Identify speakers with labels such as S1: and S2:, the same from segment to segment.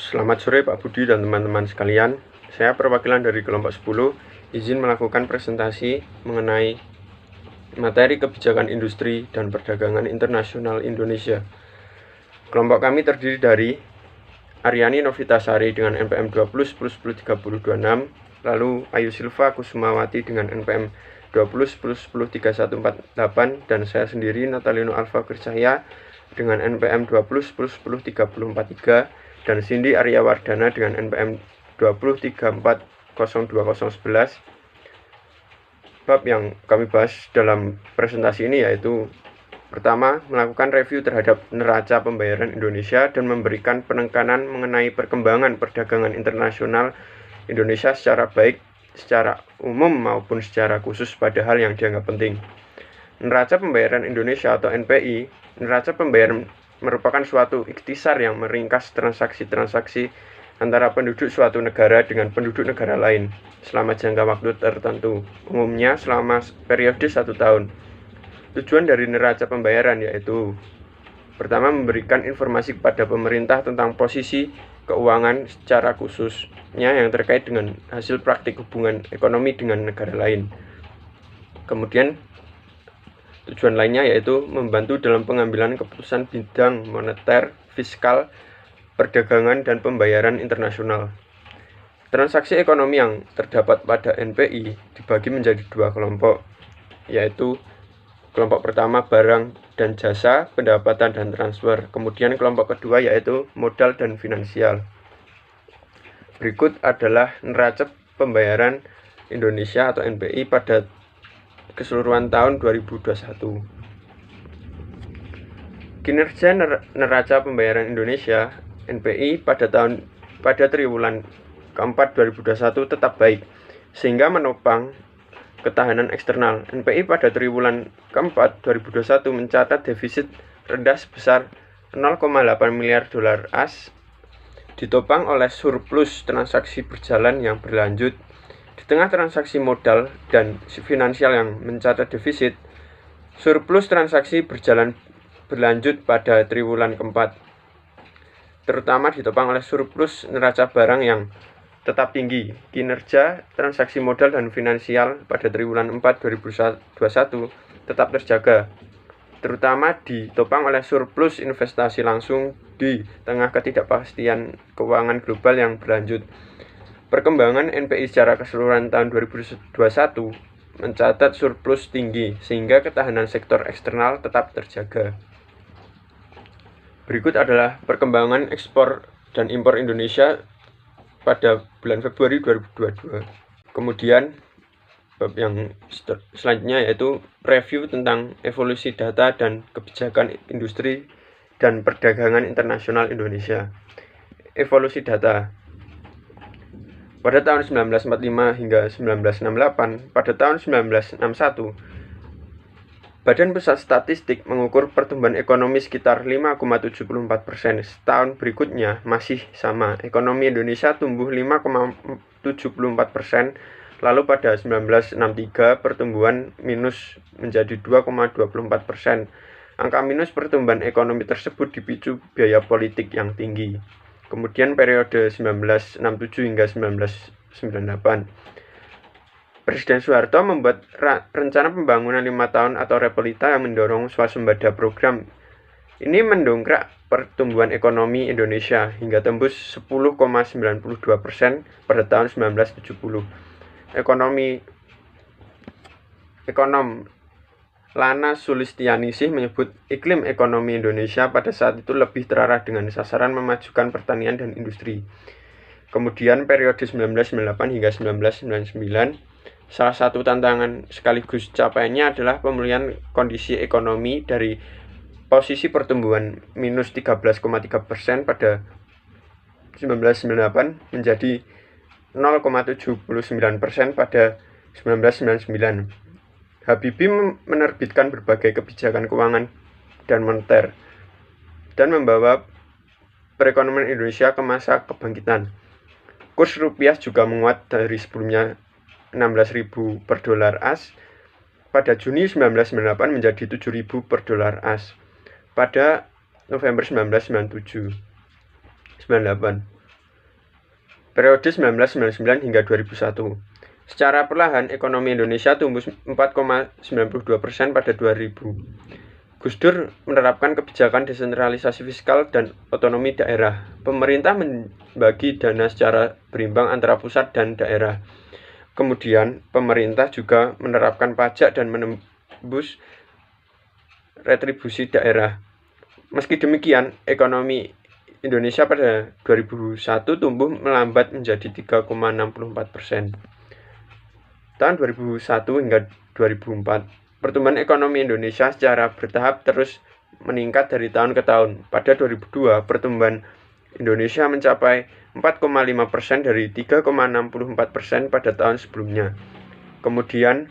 S1: Selamat sore Pak Budi dan teman-teman sekalian. Saya perwakilan dari kelompok 10 izin melakukan presentasi mengenai materi kebijakan industri dan perdagangan internasional Indonesia. Kelompok kami terdiri dari Aryani Novitasari dengan NPM 2010103026, lalu Ayu Silva Kusumawati dengan NPM 2010103148, dan saya sendiri Natalino Alfa Kriscahya dengan NPM 2010103043, dan Cindy Arya Wardana dengan NPM 2034020011. Bab yang kami bahas dalam presentasi ini yaitu pertama, melakukan review terhadap neraca pembayaran Indonesia dan memberikan penekanan mengenai perkembangan perdagangan internasional Indonesia secara umum maupun secara khusus pada hal yang dianggap penting. Neraca pembayaran Indonesia atau NPI, neraca pembayaran merupakan suatu ikhtisar yang meringkas transaksi-transaksi antara penduduk suatu negara dengan penduduk negara lain selama jangka waktu tertentu, umumnya selama periode 1 tahun. Tujuan dari neraca pembayaran yaitu pertama, memberikan informasi kepada pemerintah tentang posisi keuangan secara khususnya yang terkait dengan hasil praktik hubungan ekonomi dengan negara lain. Kemudian tujuan lainnya yaitu membantu dalam pengambilan keputusan bidang moneter, fiskal, perdagangan, dan pembayaran internasional. Transaksi ekonomi yang terdapat pada NPI dibagi menjadi 2 kelompok, yaitu kelompok pertama barang dan jasa, pendapatan dan transfer. Kemudian kelompok kedua yaitu modal dan finansial. Berikut adalah neraca pembayaran Indonesia atau NPI pada keseluruhan tahun 2021. Kinerja neraca pembayaran Indonesia NPI pada triwulan keempat 2021 tetap baik, sehingga menopang ketahanan eksternal. NPI pada triwulan keempat 2021 mencatat defisit rendah sebesar 0,8 miliar dolar AS, ditopang oleh surplus transaksi berjalan yang berlanjut. Di tengah transaksi modal dan finansial yang mencatat defisit, surplus transaksi berjalan berlanjut pada triwulan keempat, terutama ditopang oleh surplus neraca barang yang tetap tinggi. Kinerja transaksi modal dan finansial pada triwulan 4 2021 tetap terjaga, terutama ditopang oleh surplus investasi langsung di tengah ketidakpastian keuangan global yang berlanjut. Perkembangan NPI secara keseluruhan tahun 2021 mencatat surplus tinggi, sehingga ketahanan sektor eksternal tetap terjaga. Berikut adalah perkembangan ekspor dan impor Indonesia pada bulan Februari 2022. Kemudian bab yang selanjutnya yaitu review tentang evolusi data dan kebijakan industri dan perdagangan internasional Indonesia. Evolusi data. Pada tahun 1945 hingga 1968, pada tahun 1961, Badan Pusat Statistik mengukur pertumbuhan ekonomi sekitar 5,74%. Setahun berikutnya masih sama, ekonomi Indonesia tumbuh 5,74%. Lalu pada 1963 pertumbuhan minus menjadi 2,24%. Angka minus pertumbuhan ekonomi tersebut dipicu biaya politik yang tinggi. Kemudian periode 1967 hingga 1998. Presiden Soeharto membuat rencana pembangunan 5 tahun atau Repolita yang mendorong swasembada program. Ini mendongkrak pertumbuhan ekonomi Indonesia hingga tembus 10,92% pada tahun 1970. Ekonom Lana Sulistianingsih menyebut iklim ekonomi Indonesia pada saat itu lebih terarah dengan sasaran memajukan pertanian dan industri. Kemudian periode 1998 hingga 1999, salah satu tantangan sekaligus capaiannya adalah pemulihan kondisi ekonomi dari posisi pertumbuhan minus 13,3% pada 1998 menjadi 0,79% pada 1999. Habibie menerbitkan berbagai kebijakan keuangan dan moneter dan membawa perekonomian Indonesia ke masa kebangkitan. Kurs rupiah juga menguat dari sebelumnya 16.000 per dolar AS pada Juni 1998 menjadi 7.000 per dolar AS pada November 1998. periode 1999 hingga 2001. Secara perlahan, ekonomi Indonesia tumbuh 4,92% pada 2000. Gus Dur menerapkan kebijakan desentralisasi fiskal dan otonomi daerah. Pemerintah membagi dana secara berimbang antara pusat dan daerah. Kemudian, pemerintah juga menerapkan pajak dan menembus retribusi daerah. Meski demikian, ekonomi Indonesia pada 2001 tumbuh melambat menjadi 3,64%. Tahun 2001 hingga 2004, pertumbuhan ekonomi Indonesia secara bertahap terus meningkat dari tahun ke tahun. Pada 2002, pertumbuhan Indonesia mencapai 4,5% dari 3,64% pada tahun sebelumnya. Kemudian,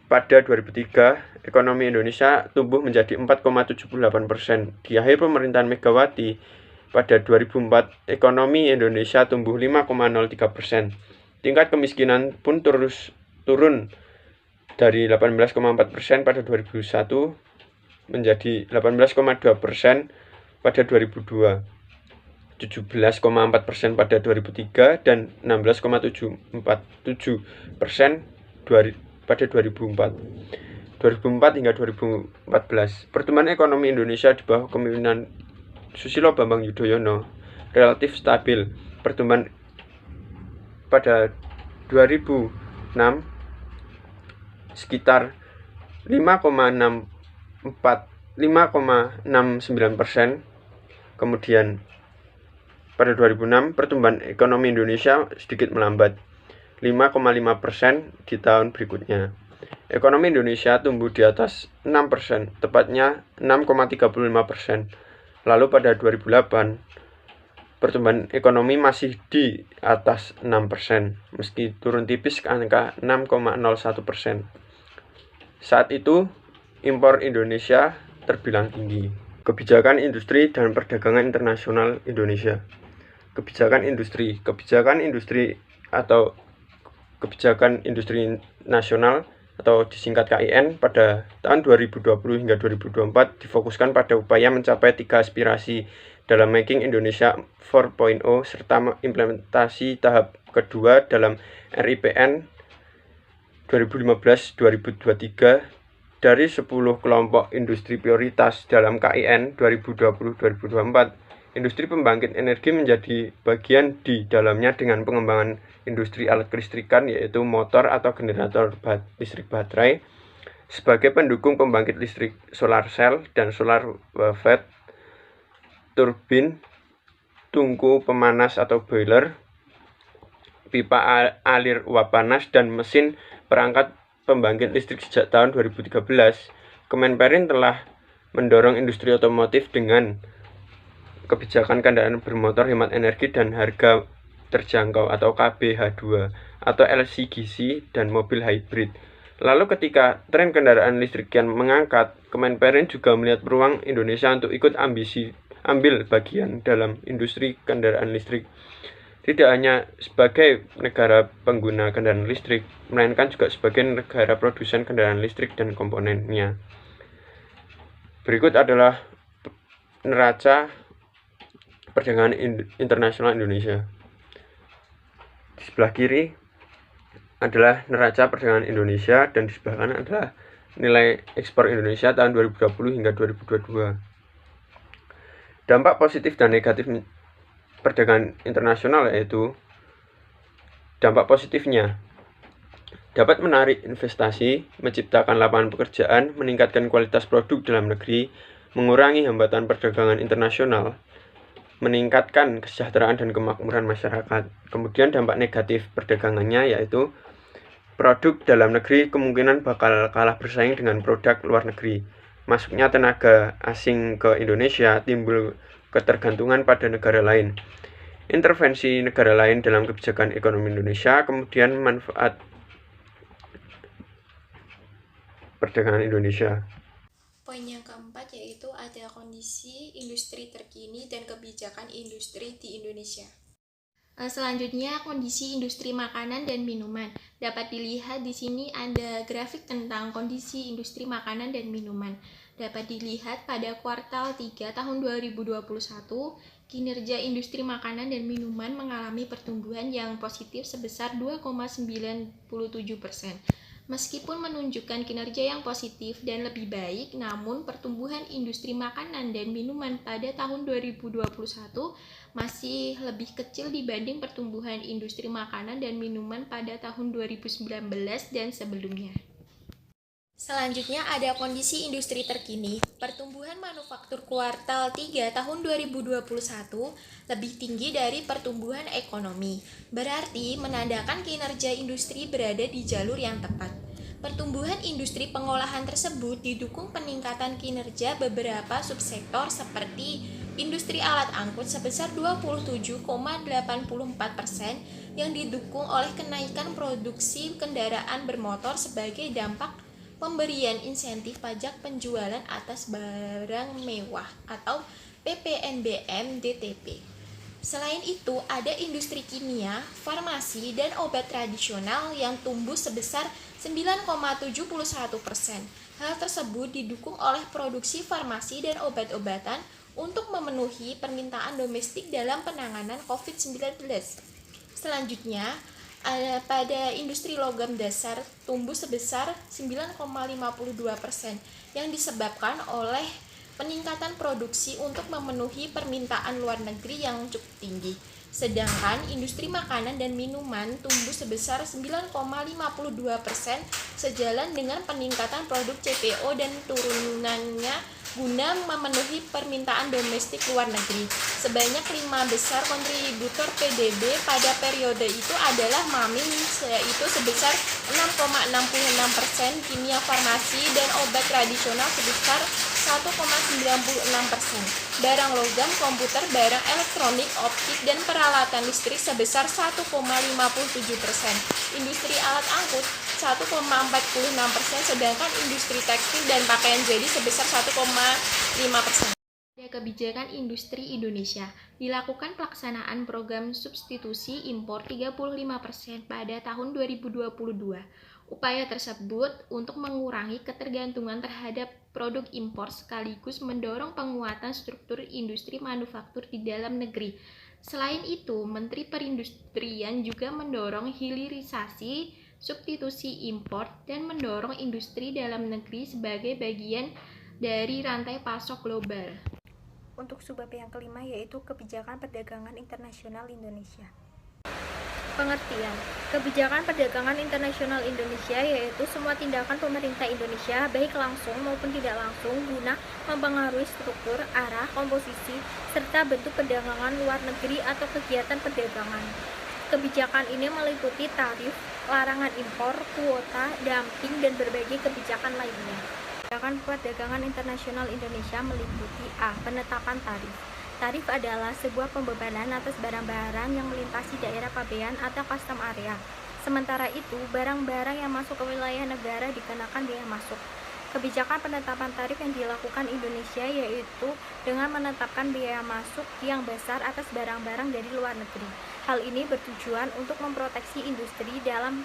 S1: pada 2003, ekonomi Indonesia tumbuh menjadi 4,78%. Di akhir pemerintahan Megawati, pada 2004, ekonomi Indonesia tumbuh 5,03%. Tingkat kemiskinan pun turun dari 18,4% pada 2001 menjadi 18,2% pada 2002, 17,4% pada 2003, dan 16,747% pada 2004. 2004 hingga 2014, pertumbuhan ekonomi Indonesia di bawah kepemimpinan Susilo Bambang Yudhoyono relatif stabil. Pertumbuhan pada 2006 sekitar 5,69%. Kemudian pada 2006 pertumbuhan ekonomi Indonesia sedikit melambat, 5,5% di tahun berikutnya. Ekonomi Indonesia tumbuh di atas 6%, tepatnya 6,35%. Lalu pada 2008 pertumbuhan ekonomi masih di atas 6%, meski turun tipis ke angka 6,01%. Saat itu, impor Indonesia terbilang tinggi. Kebijakan industri dan perdagangan internasional Indonesia. Kebijakan industri atau kebijakan industri nasional atau disingkat KIN pada tahun 2020 hingga 2024 difokuskan pada upaya mencapai 3 aspirasi dalam Making Indonesia 4.0 serta implementasi tahap kedua dalam RIPN 2015-2023 dari 10 kelompok industri prioritas dalam KIN 2020-2024. Industri pembangkit energi menjadi bagian di dalamnya dengan pengembangan industri alat kelistrikan, yaitu motor atau generator listrik baterai, sebagai pendukung pembangkit listrik solar cell dan solar wavet, turbin, tungku pemanas atau boiler, pipa alir uap panas, dan mesin perangkat pembangkit listrik. Sejak tahun 2013, Kemenperin telah mendorong industri otomotif dengan kebijakan kendaraan bermotor hemat energi dan harga terjangkau atau KBH2 atau LCGC dan mobil hybrid. Lalu ketika tren kendaraan listrik kian mengangkat, Kemenperin juga melihat peluang Indonesia untuk ikut ambil bagian dalam industri kendaraan listrik. Tidak hanya sebagai negara pengguna kendaraan listrik, melainkan juga sebagai negara produsen kendaraan listrik dan komponennya. Berikut adalah neraca perdagangan internasional Indonesia. Di sebelah kiri adalah neraca perdagangan Indonesia dan di sebelah kanan adalah nilai ekspor Indonesia tahun 2020 hingga 2022. Dampak positif dan negatif perdagangan internasional yaitu dampak positifnya dapat menarik investasi, menciptakan lapangan pekerjaan, meningkatkan kualitas produk dalam negeri, mengurangi hambatan perdagangan internasional, meningkatkan kesejahteraan dan kemakmuran masyarakat. Kemudian dampak negatif perdagangannya yaitu produk dalam negeri kemungkinan bakal kalah bersaing dengan produk luar negeri. Masuknya tenaga asing ke Indonesia, timbul ketergantungan pada negara lain. Intervensi negara lain dalam kebijakan ekonomi Indonesia, kemudian manfaat perdagangan Indonesia.
S2: Poin yang keempat yaitu ada kondisi industri terkini dan kebijakan industri di Indonesia. Selanjutnya, kondisi industri makanan dan minuman. Dapat dilihat di sini ada grafik tentang kondisi industri makanan dan minuman. Dapat dilihat pada kuartal 3 tahun 2021, Kinerja industri makanan dan minuman mengalami pertumbuhan yang positif sebesar 2,97%. Meskipun menunjukkan kinerja yang positif dan lebih baik, namun pertumbuhan industri makanan dan minuman pada tahun 2021 masih lebih kecil dibanding pertumbuhan industri makanan dan minuman pada tahun 2019 dan sebelumnya. Selanjutnya ada kondisi industri terkini. Pertumbuhan manufaktur kuartal 3 tahun 2021 lebih tinggi dari pertumbuhan ekonomi. Berarti menandakan kinerja industri berada di jalur yang tepat. Pertumbuhan industri pengolahan tersebut didukung peningkatan kinerja beberapa subsektor seperti industri alat angkut sebesar 27,84% yang didukung oleh kenaikan produksi kendaraan bermotor sebagai dampak pemberian insentif pajak penjualan atas barang mewah atau PPNBM DTP. Selain itu, ada industri kimia, farmasi, dan obat tradisional yang tumbuh sebesar 9,71%. Hal tersebut didukung oleh produksi farmasi dan obat-obatan untuk memenuhi permintaan domestik dalam penanganan COVID-19. Selanjutnya, pada industri logam dasar tumbuh sebesar 9,52% yang disebabkan oleh peningkatan produksi untuk memenuhi permintaan luar negeri yang cukup tinggi. Sedangkan industri makanan dan minuman tumbuh sebesar 9,52% sejalan dengan peningkatan produk CPO dan turunannya guna memenuhi permintaan domestik luar negeri. Sebanyak 5 besar kontributor PDB pada periode itu adalah MAMIN, yaitu sebesar 6,66%, kimia farmasi dan obat tradisional sebesar 1,96%, barang logam, komputer, barang elektronik, optik, dan peralatan listrik sebesar 1,57%, industri alat angkut 1,46%, sedangkan industri tekstil dan pakaian jadi sebesar 1,5%. Kebijakan industri Indonesia dilakukan pelaksanaan program substitusi impor 35% pada tahun 2022. Upaya tersebut untuk mengurangi ketergantungan terhadap produk impor sekaligus mendorong penguatan struktur industri manufaktur di dalam negeri. Selain itu, Menteri Perindustrian juga mendorong hilirisasi substitusi impor dan mendorong industri dalam negeri sebagai bagian dari rantai pasok global.
S3: Untuk subbab yang kelima yaitu kebijakan perdagangan internasional Indonesia. Pengertian, kebijakan perdagangan internasional Indonesia yaitu semua tindakan pemerintah Indonesia baik langsung maupun tidak langsung guna mempengaruhi struktur, arah, komposisi, serta bentuk perdagangan luar negeri atau kegiatan perdagangan. Kebijakan ini meliputi tarif, larangan impor, kuota, dumping, dan berbagai kebijakan lainnya. Kebijakan perdagangan internasional Indonesia meliputi A. Penetapan tarif. Tarif adalah sebuah pembebanan atas barang-barang yang melintasi daerah pabean atau custom area. Sementara itu, barang-barang yang masuk ke wilayah negara dikenakan biaya masuk. Kebijakan penetapan tarif yang dilakukan Indonesia yaitu dengan menetapkan biaya masuk yang besar atas barang-barang dari luar negeri. Hal ini bertujuan untuk memproteksi industri dalam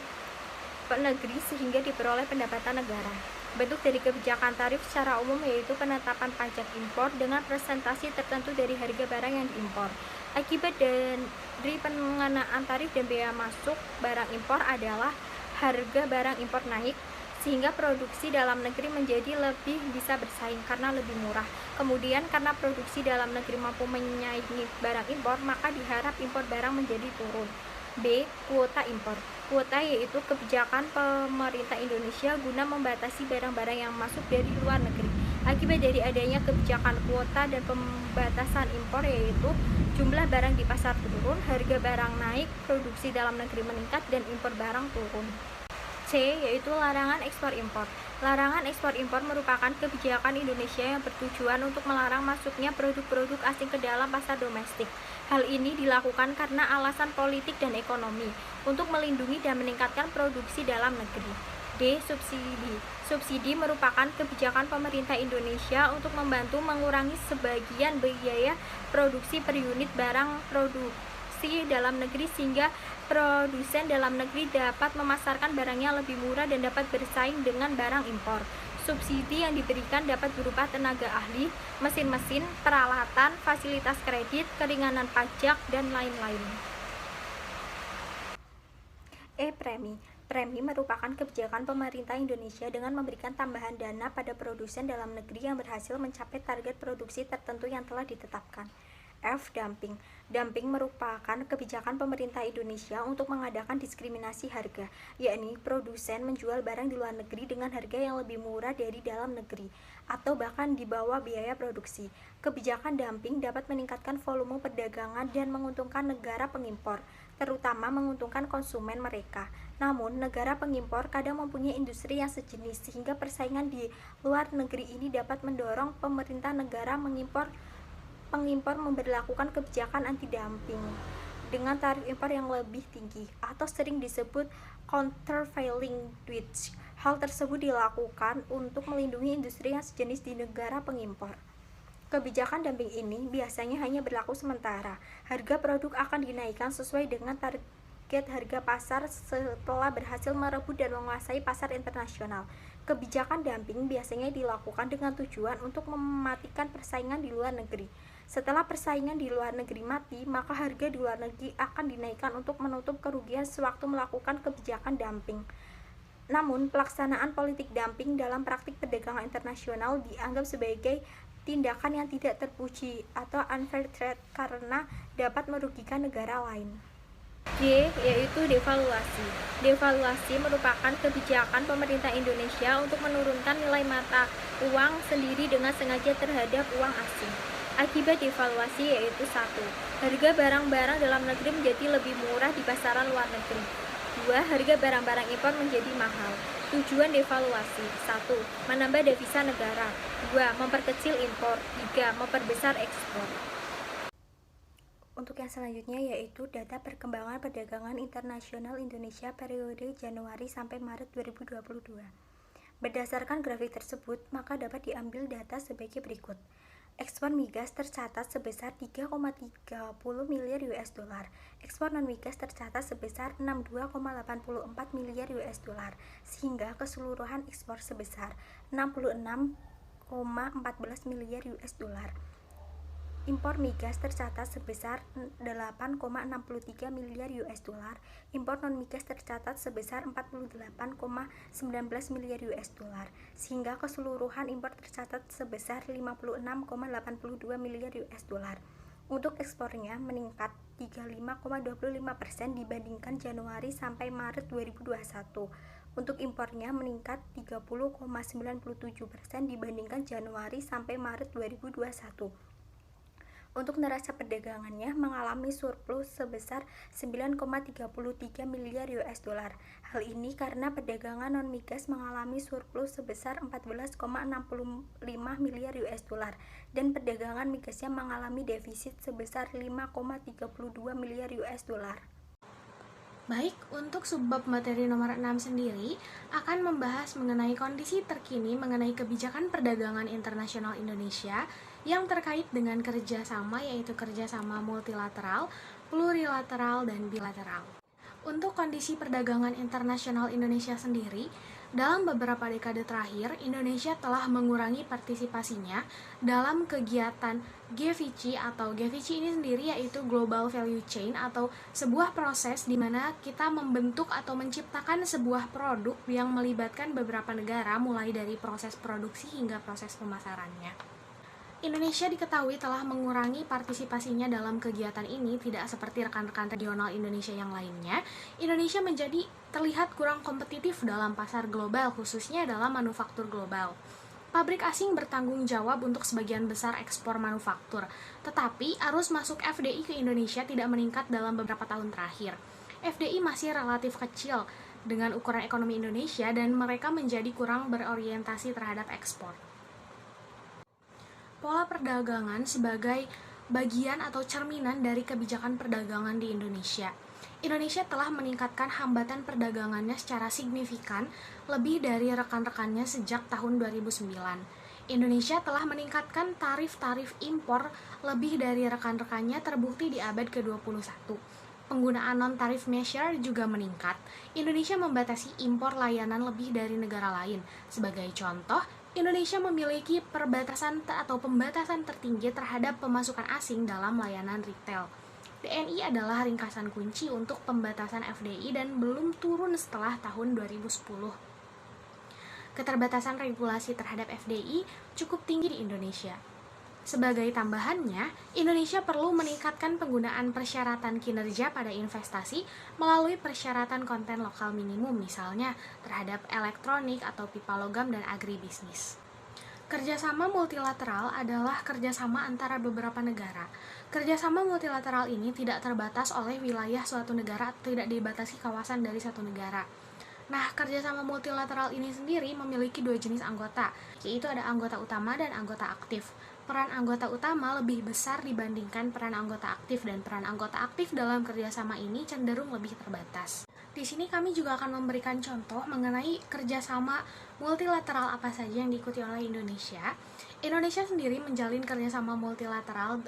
S3: negeri sehingga diperoleh pendapatan negara. Bentuk dari kebijakan tarif secara umum yaitu penetapan pajak impor dengan presentasi tertentu dari harga barang yang diimpor. Akibat dari pengenaan tarif dan biaya masuk barang impor adalah harga barang impor naik, sehingga produksi dalam negeri menjadi lebih bisa bersaing karena lebih murah. Kemudian karena produksi dalam negeri mampu menyaingi barang impor, maka diharap impor barang menjadi turun. B. Kuota impor. Kuota yaitu kebijakan pemerintah Indonesia guna membatasi barang-barang yang masuk dari luar negeri. Akibat dari adanya kebijakan kuota dan pembatasan impor yaitu jumlah barang di pasar turun, harga barang naik, produksi dalam negeri meningkat, dan impor barang turun. C. Yaitu larangan ekspor impor. Larangan ekspor impor merupakan kebijakan Indonesia yang bertujuan untuk melarang masuknya produk-produk asing ke dalam pasar domestik. Hal ini dilakukan karena alasan politik dan ekonomi, untuk melindungi dan meningkatkan produksi dalam negeri. D. Subsidi. Subsidi merupakan kebijakan pemerintah Indonesia untuk membantu mengurangi sebagian biaya produksi per unit barang produksi dalam negeri sehingga produsen dalam negeri dapat memasarkan barangnya lebih murah dan dapat bersaing dengan barang impor. Subsidi yang diberikan dapat berupa tenaga ahli, mesin-mesin, peralatan, fasilitas kredit, keringanan pajak, dan lain-lain. Premi. Premi merupakan kebijakan pemerintah Indonesia dengan memberikan tambahan dana pada produsen dalam negeri yang berhasil mencapai target produksi tertentu yang telah ditetapkan. Dumping. Dumping merupakan kebijakan pemerintah Indonesia untuk mengadakan diskriminasi harga, yakni produsen menjual barang di luar negeri dengan harga yang lebih murah dari dalam negeri, atau bahkan di bawah biaya produksi. Kebijakan dumping dapat meningkatkan volume perdagangan dan menguntungkan negara pengimpor, terutama menguntungkan konsumen mereka. Namun, negara pengimpor kadang mempunyai industri yang sejenis, sehingga persaingan di luar negeri ini dapat mendorong pemerintah negara pengimpor memberlakukan kebijakan anti-dumping dengan tarif impor yang lebih tinggi atau sering disebut countervailing duties. Hal tersebut dilakukan untuk melindungi industri yang sejenis di negara pengimpor. Kebijakan dumping ini biasanya hanya berlaku sementara. Harga produk akan dinaikkan sesuai dengan target harga pasar setelah berhasil merebut dan menguasai pasar internasional. Kebijakan dumping biasanya dilakukan dengan tujuan untuk mematikan persaingan di luar negeri. Setelah persaingan di luar negeri mati, maka harga di luar negeri akan dinaikkan untuk menutup kerugian sewaktu melakukan kebijakan dumping. Namun, pelaksanaan politik dumping dalam praktik perdagangan internasional dianggap sebagai tindakan yang tidak terpuji atau unfair trade karena dapat merugikan negara lain. G, yaitu devaluasi. Devaluasi merupakan kebijakan pemerintah Indonesia untuk menurunkan nilai mata uang sendiri dengan sengaja terhadap uang asing. Akibat devaluasi yaitu 1. Harga barang-barang dalam negeri menjadi lebih murah di pasaran luar negeri. 2. Harga barang-barang impor menjadi mahal. Tujuan devaluasi: 1. Menambah devisa negara. 2. Memperkecil impor. 3. Memperbesar ekspor. Untuk yang selanjutnya yaitu data perkembangan perdagangan internasional Indonesia periode Januari sampai Maret 2022. Berdasarkan grafik tersebut, maka dapat diambil data sebagai berikut. Ekspor migas tercatat sebesar 3,30 miliar US dollar. Ekspor non-migas tercatat sebesar 62,84 miliar US dollar, sehingga keseluruhan ekspor sebesar 66,14 miliar US dollar. Impor migas tercatat sebesar 8,63 miliar US dollar. Impor non-migas tercatat sebesar 48,19 miliar US dollar, sehingga keseluruhan impor tercatat sebesar 56,82 miliar US dollar. Untuk ekspornya meningkat 35,25% dibandingkan Januari sampai Maret 2021. Untuk impornya meningkat 30,97% dibandingkan Januari sampai Maret 2021. Untuk neraca perdagangannya mengalami surplus sebesar 9,33 miliar US dollar. Hal ini karena perdagangan non-migas mengalami surplus sebesar 14,65 miliar US dollar dan perdagangan migasnya mengalami defisit sebesar 5,32 miliar US dollar.
S2: Baik, untuk subbab materi nomor 6 sendiri akan membahas mengenai kondisi terkini mengenai kebijakan perdagangan internasional Indonesia yang terkait dengan kerjasama, yaitu kerjasama multilateral, plurilateral, dan bilateral. Untuk kondisi perdagangan internasional Indonesia sendiri, dalam beberapa dekade terakhir, Indonesia telah mengurangi partisipasinya dalam kegiatan GVC atau GVC ini sendiri yaitu Global Value Chain atau sebuah proses di mana kita membentuk atau menciptakan sebuah produk yang melibatkan beberapa negara mulai dari proses produksi hingga proses pemasarannya. Indonesia diketahui telah mengurangi partisipasinya dalam kegiatan ini, tidak seperti rekan-rekan regional Indonesia yang lainnya. Indonesia menjadi terlihat kurang kompetitif dalam pasar global, khususnya dalam manufaktur global. Pabrik asing bertanggung jawab untuk sebagian besar ekspor manufaktur, tetapi arus masuk FDI ke Indonesia tidak meningkat dalam beberapa tahun terakhir. FDI masih relatif kecil dengan ukuran ekonomi Indonesia dan mereka menjadi kurang berorientasi terhadap ekspor. Pola perdagangan sebagai bagian atau cerminan dari kebijakan perdagangan di Indonesia. Indonesia telah meningkatkan hambatan perdagangannya secara signifikan lebih dari rekan-rekannya sejak tahun 2009. Indonesia telah meningkatkan tarif-tarif impor lebih dari rekan-rekannya terbukti di abad ke-21.
S4: penggunaan non-tarif measure juga meningkat, Indonesia membatasi impor layanan lebih dari negara lain. Sebagai contoh, Indonesia memiliki perbatasan atau pembatasan tertinggi terhadap pemasukan asing dalam layanan retail. TNI adalah ringkasan kunci untuk pembatasan FDI dan belum turun setelah tahun 2010. Keterbatasan regulasi terhadap FDI cukup tinggi di Indonesia. Sebagai tambahannya, Indonesia perlu meningkatkan penggunaan persyaratan kinerja pada investasi melalui persyaratan konten lokal minimum, misalnya terhadap elektronik atau pipa logam dan agribisnis. Kerjasama multilateral adalah kerjasama antara beberapa negara. Kerjasama multilateral ini tidak terbatas oleh wilayah suatu negara atau tidak dibatasi kawasan dari satu negara. Nah, kerjasama multilateral ini sendiri memiliki dua jenis anggota, yaitu ada anggota utama dan anggota aktif. Peran anggota utama lebih besar dibandingkan peran anggota aktif, dan peran anggota aktif dalam kerjasama ini cenderung lebih terbatas. Di sini kami juga akan memberikan contoh mengenai kerjasama multilateral apa saja yang diikuti oleh Indonesia. Indonesia sendiri menjalin kerjasama multilateral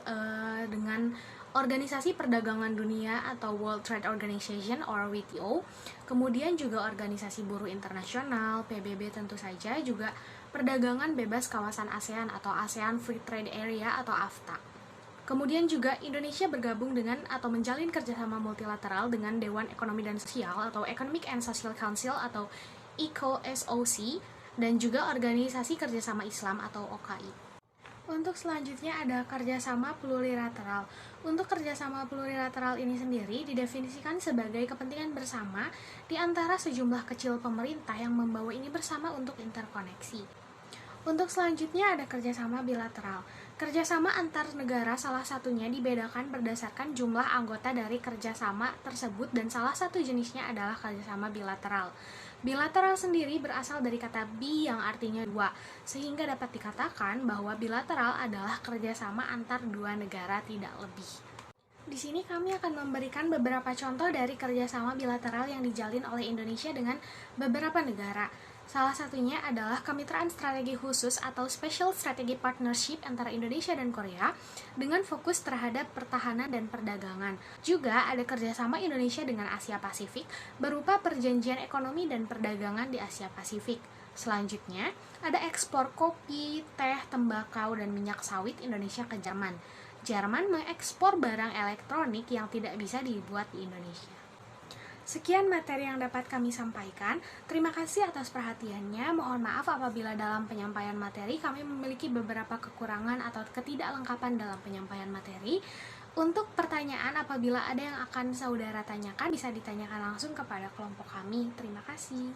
S4: dengan Organisasi Perdagangan Dunia atau World Trade Organization or WTO, kemudian juga Organisasi Buruh Internasional, PBB tentu saja, juga Perdagangan Bebas Kawasan ASEAN atau ASEAN Free Trade Area atau AFTA. Kemudian juga Indonesia bergabung dengan atau menjalin kerjasama multilateral dengan Dewan Ekonomi dan Sosial atau Economic and Social Council atau ECOSOC, dan juga Organisasi Kerjasama Islam atau OKI. Untuk selanjutnya ada kerjasama plurilateral. Untuk kerjasama plurilateral ini sendiri didefinisikan sebagai kepentingan bersama di antara sejumlah kecil pemerintah yang membawa ini bersama untuk interkoneksi. Untuk selanjutnya ada kerjasama bilateral. Kerjasama antar negara salah satunya dibedakan berdasarkan jumlah anggota dari kerjasama tersebut, dan salah satu jenisnya adalah kerjasama bilateral. Bilateral sendiri berasal dari kata bi yang artinya dua, sehingga dapat dikatakan bahwa bilateral adalah kerjasama antar dua negara, tidak lebih. Di sini kami akan memberikan beberapa contoh dari kerjasama bilateral yang dijalin oleh Indonesia dengan beberapa negara. Salah satunya adalah kemitraan strategi khusus atau Special Strategic Partnership antara Indonesia dan Korea dengan fokus terhadap pertahanan dan perdagangan. Juga ada kerjasama Indonesia dengan Asia Pasifik berupa perjanjian ekonomi dan perdagangan di Asia Pasifik. Selanjutnya, ada ekspor kopi, teh, tembakau, dan minyak sawit Indonesia ke Jerman. Jerman mengekspor barang elektronik yang tidak bisa dibuat di Indonesia. Sekian materi yang dapat kami sampaikan. Terima kasih atas perhatiannya. Mohon maaf apabila dalam penyampaian materi kami memiliki beberapa kekurangan atau ketidaklengkapan dalam penyampaian materi. Untuk pertanyaan apabila ada yang akan saudara tanyakan, bisa ditanyakan langsung kepada kelompok kami. Terima kasih.